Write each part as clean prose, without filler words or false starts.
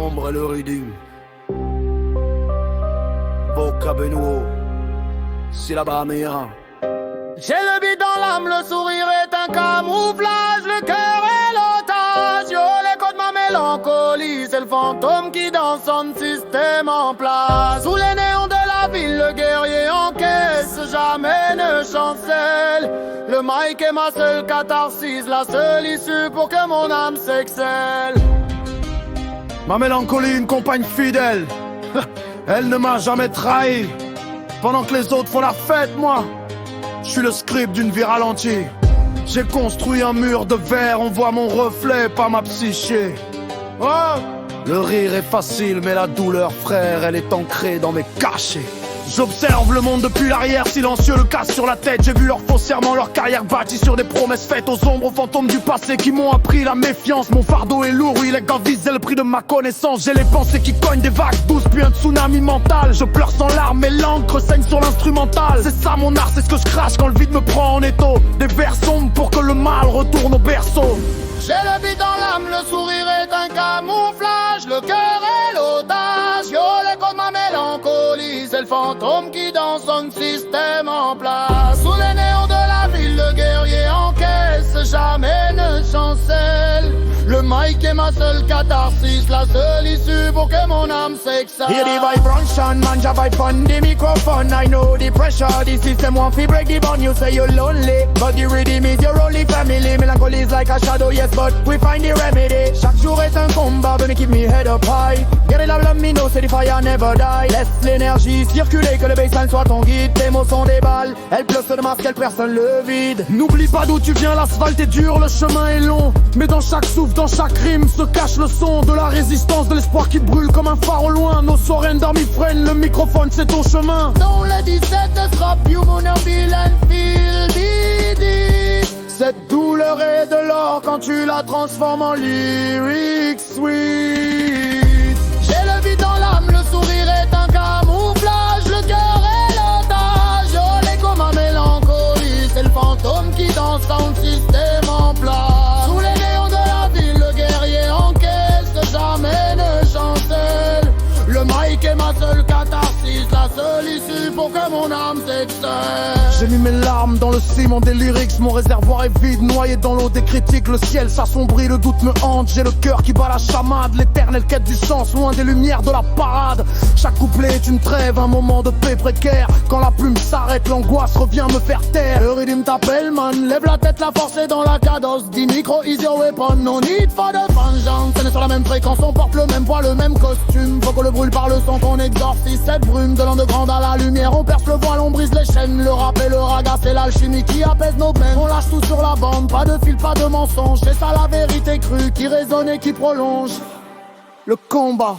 l'ombre et le reading. Vocabénuo, c'est là-bas meilleur. J'ai le beat dans l'âme, le sourire est un camouflage, le cœur est l'otage. Yo, l'écho de ma mélancolie, c'est le fantôme qui dans son système en place. Sous les néons de la ville, le guerrier encaisse, jamais ne chancelle. Le mic est ma seule catharsis, la seule issue pour que mon âme s'excelle. Ma mélancolie, une compagne fidèle. Elle ne m'a jamais trahi. Pendant que les autres font la fête, moi, je suis le script d'une vie ralentie. J'ai construit un mur de verre, on voit mon reflet, pas ma psyché. Oh, le rire est facile, mais la douleur, frère, elle est ancrée dans mes cachets. J'observe le monde depuis l'arrière, silencieux, le casque sur la tête. J'ai vu leurs faux serments, leur carrière bâtie sur des promesses faites aux ombres, aux fantômes du passé qui m'ont appris la méfiance. Mon fardeau est lourd, oui, les gars visaient le prix de ma connaissance. J'ai les pensées qui cognent des vagues douces, puis un tsunami mental. Je pleure sans larmes, mais l'encre saigne sur l'instrumental. C'est ça mon art, c'est ce que je crache quand le vide me prend en étau. Des vers sombres pour que le mal retourne au berceau. J'ai le beat dans l'âme, le sourire est un camouflage, le cœur est l'audace. Yo, l'écho de ma mélancolie, c'est le fantôme qui dans son système en place. Sous les néons de la ville, le guerrier encaisse, jamais ne chancelle. Le mic est ma seule catharsis, la seule issue pour que mon âme s'excelle. Hear the vibration, man, ja vibe on the microphone. I know the pressure, the system want to break the bond. You say you're lonely, but the rhythm is your only family. Melancholy is like a shadow, yes, but we find the remedy. Chaque jour est un combat, but me keep me head up high. Get it, love me, no, c'est the fire never die. Laisse l'énergie circuler, que le baseline soit ton guide. Tes mots sont des balles, elles pleuvent sur le masque, elles personne le vide. N'oublie pas d'où tu viens, l'asphalte est dur, le chemin est long. Mais dans chaque souffle, dans chaque rime se cache le son de la résistance, de l'espoir qui brûle comme un phare au loin. No surrender, me friend, le microphone c'est ton chemin. Dans le 17 de Strap, you wanna feel and feel it. Cette douleur est de l'or quand tu la transformes en lyrics sweet. J'ai le beat dans l'âme, le sourire est un camouflage, le cœur est l'otage. Yo, l'écho ma mélancolie, c'est le fantôme qui dans son système en place. Sous les néons de la ville, le guerrier encaisse, jamais ne chancelle. Le mic est ma seule catharsis, la seule issue pour que mon âme s'excelle. J'ai mis mes larmes dans le ciment des lyrics, mon réservoir est vide, noyé dans l'eau des critiques. Le ciel s'assombrit, le doute me hante, j'ai le cœur qui bat la chamade. L'éternelle quête du sens, loin des lumières de la parade. Chaque couplet est une trêve, un moment de paix précaire. Quand la plume s'arrête, l'angoisse revient me faire taire. Le rythme t'appelle man, lève la tête, la force est dans la cadence. 10 micro, easy weapon, no need for the vengeance. On est sur la même fréquence, on porte le même poids, le même costume. Faut qu'on le brûle par le son, qu'on exorcise cette brume. De l'underground à la lumière, on perce le voile, on brise les chaînes. Le rap et le raga, c'est l'alchimie qui apaise nos peines. On lâche tout sur la bande, pas de fil, pas de mensonge. C'est ça la vérité crue, qui résonne et qui prolonge le combat.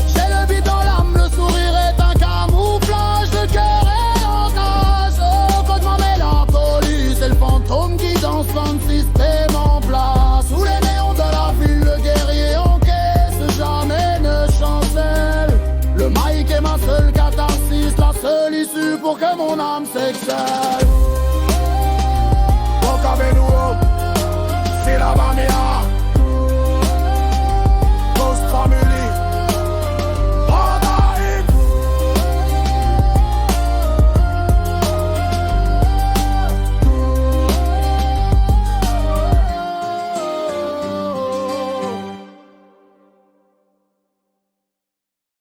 J'ai le beat dans l'âme, le sourire est un camouflage, le cœur est l'encage. Au code ma mélancolie, c'est le fantôme qui dans son système en place. Sous les néons de la ville, le guerrier encaisse, jamais ne chancelle. Le mic est ma seule catharsis, la seule issue pour que mon âme s'excelle.